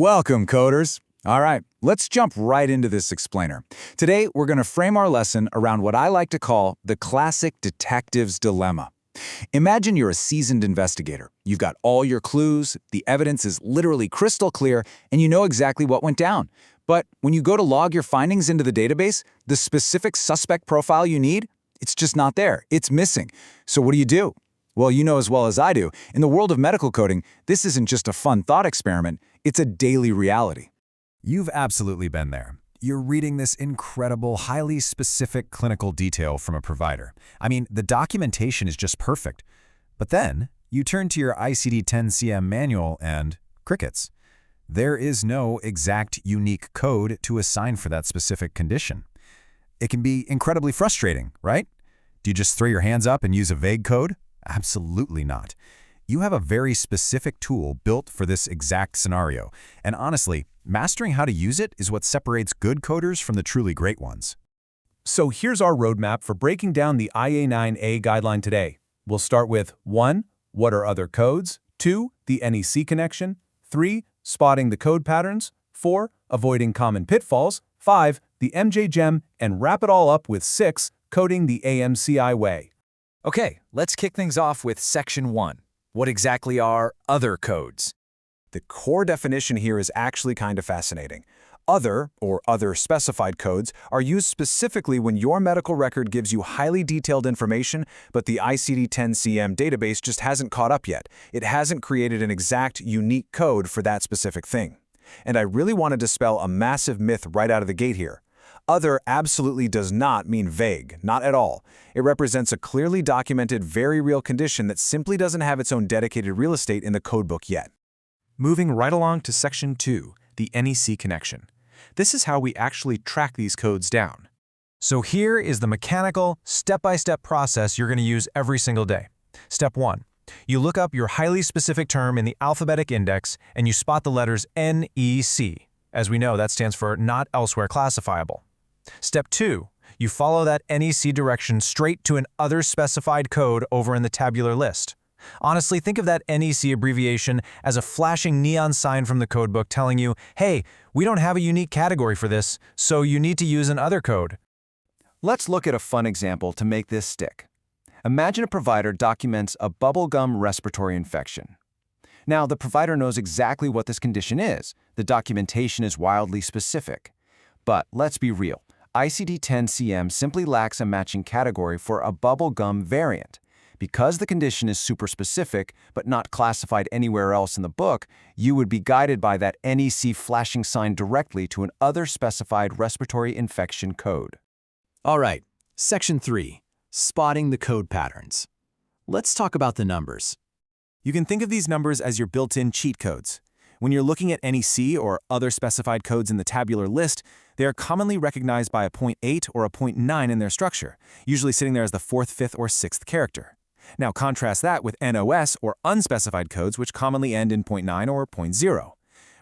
Welcome, coders. All right, let's jump right into this explainer. Today, we're going to frame our lesson around what I like to call the classic detective's dilemma. Imagine you're a seasoned investigator. You've got all your clues, the evidence is literally crystal clear, and you know exactly what went down. But when you go to log your findings into the database, the specific suspect profile you need, it's just not there. It's missing. So what do? Well, you know as well as I do, in the world of medical coding, this isn't just a fun thought experiment, it's a daily reality. You've absolutely been there. You're reading this incredible, highly specific clinical detail from a provider. I mean, the documentation is just perfect. But then, you turn to your ICD-10-CM manual and crickets. There is no exact, unique code to assign for that specific condition. It can be incredibly frustrating, right? Do you just throw your hands up and use a vague code? Absolutely not. You have a very specific tool built for this exact scenario, and honestly, mastering how to use it is what separates good coders from the truly great ones. So here's our roadmap for breaking down the A.9 guideline today. We'll start with 1. What are other codes? 2. The NEC connection. 3. Spotting the code patterns. 4. Avoiding common pitfalls. 5. The MJ-GEM, and wrap it all up with 6. Coding the AMCI way. Okay, let's kick things off with Section 1. What exactly are other codes? The core definition here is actually kind of fascinating. Other, or other specified codes, are used specifically when your medical record gives you highly detailed information, but the ICD-10-CM database just hasn't caught up yet. It hasn't created an exact, unique code for that specific thing. And I really want to dispel a massive myth right out of the gate here. Other absolutely does not mean vague, not at all. It represents a clearly documented, very real condition that simply doesn't have its own dedicated real estate in the codebook yet. Moving right along to Section 2, the NEC connection. This is how we actually track these codes down. So here is the mechanical, step-by-step process you're going to use every single day. Step 1. You look up your highly specific term in the alphabetic index and you spot the letters NEC. As we know, that stands for Not Elsewhere Classifiable. Step 2. You follow that NEC direction straight to an other specified code over in the tabular list. Honestly, think of that NEC abbreviation as a flashing neon sign from the codebook telling you, hey, we don't have a unique category for this, so you need to use an other code. Let's look at a fun example to make this stick. Imagine a provider documents a bubblegum respiratory infection. Now, the provider knows exactly what this condition is. The documentation is wildly specific. But let's be real. ICD-10-CM simply lacks a matching category for a bubblegum variant. Because the condition is super specific, but not classified anywhere else in the book, you would be guided by that NEC flashing sign directly to an other specified respiratory infection code. All right, Section 3. Spotting the code patterns. Let's talk about the numbers. You can think of these numbers as your built-in cheat codes. When you're looking at NEC or other specified codes in the tabular list, they are commonly recognized by a 0.8 or a 0.9 in their structure, usually sitting there as the 4th, 5th, or 6th character. Now contrast that with NOS or unspecified codes, which commonly end in 0.9 or 0.0.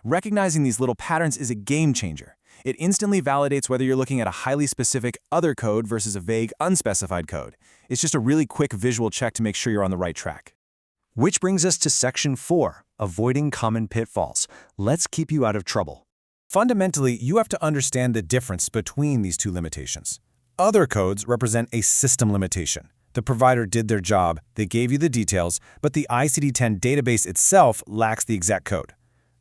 Recognizing these little patterns is a game changer. It instantly validates whether you're looking at a highly specific other code versus a vague unspecified code. It's just a really quick visual check to make sure you're on the right track. Which brings us to Section 4, avoiding common pitfalls. Let's keep you out of trouble. Fundamentally, you have to understand the difference between these two limitations. Other codes represent a system limitation. The provider did their job, they gave you the details, but the ICD-10 database itself lacks the exact code.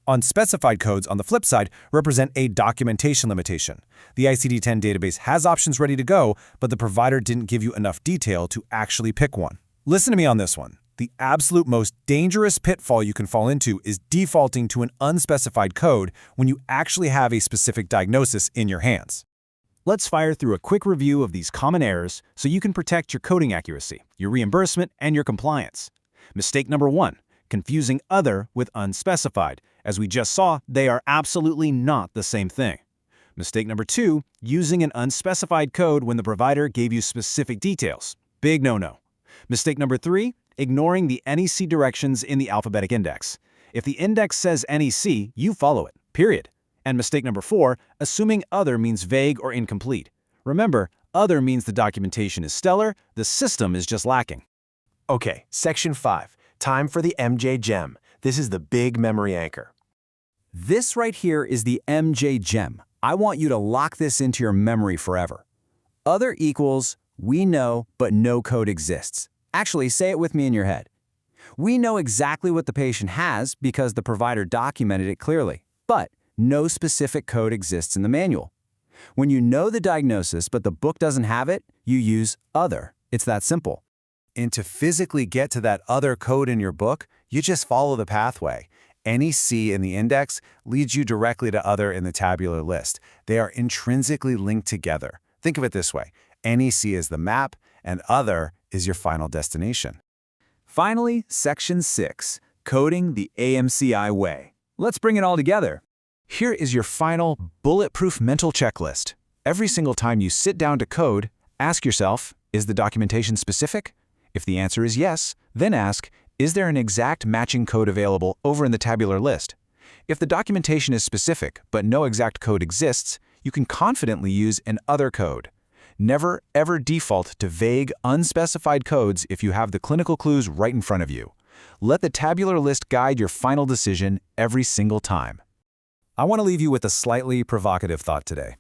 Unspecified codes, on the flip side, represent a documentation limitation. The ICD-10 database has options ready to go, but the provider didn't give you enough detail to actually pick one. Listen to me on this one. The absolute most dangerous pitfall you can fall into is defaulting to an unspecified code when you actually have a specific diagnosis in your hands. Let's fire through a quick review of these common errors so you can protect your coding accuracy, your reimbursement, and your compliance. Mistake number 1, confusing other with unspecified. As we just saw, they are absolutely not the same thing. Mistake number 2, using an unspecified code when the provider gave you specific details. Big no-no. Mistake number 3, ignoring the NEC directions in the alphabetic index. If the index says NEC, you follow it, period. And mistake number 4, assuming other means vague or incomplete. Remember, other means the documentation is stellar, the system is just lacking. Okay, Section 5. Time for the MJ-GEM. This is the big memory anchor. This right here is the MJ gem. I want you to lock this into your memory forever. Other equals, we know, but no code exists. Actually, say it with me in your head. We know exactly what the patient has because the provider documented it clearly, but no specific code exists in the manual. When you know the diagnosis but the book doesn't have it, you use other. It's that simple. And to physically get to that other code in your book, you just follow the pathway. Any C in the index leads you directly to other in the tabular list. They are intrinsically linked together. Think of it this way. Any C is the map, and other is your final destination. Finally, Section 6, Coding the AMCI Way. Let's bring it all together. Here is your final bulletproof mental checklist. Every single time you sit down to code, ask yourself, is the documentation specific? If the answer is yes, then ask, is there an exact matching code available over in the tabular list? If the documentation is specific but no exact code exists, you can confidently use an other code. Never, ever default to vague, unspecified codes if you have the clinical clues right in front of you. Let the tabular list guide your final decision every single time. I want to leave you with a slightly provocative thought today.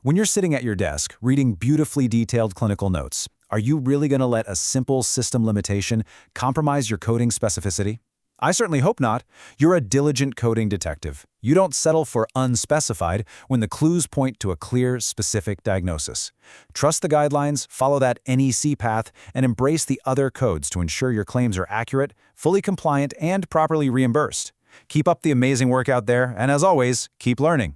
When you're sitting at your desk, reading beautifully detailed clinical notes, are you really going to let a simple system limitation compromise your coding specificity? I certainly hope not. You're a diligent coding detective. You don't settle for unspecified when the clues point to a clear, specific diagnosis. Trust the guidelines, follow that NEC path, and embrace the other codes to ensure your claims are accurate, fully compliant, and properly reimbursed. Keep up the amazing work out there, and as always, keep learning.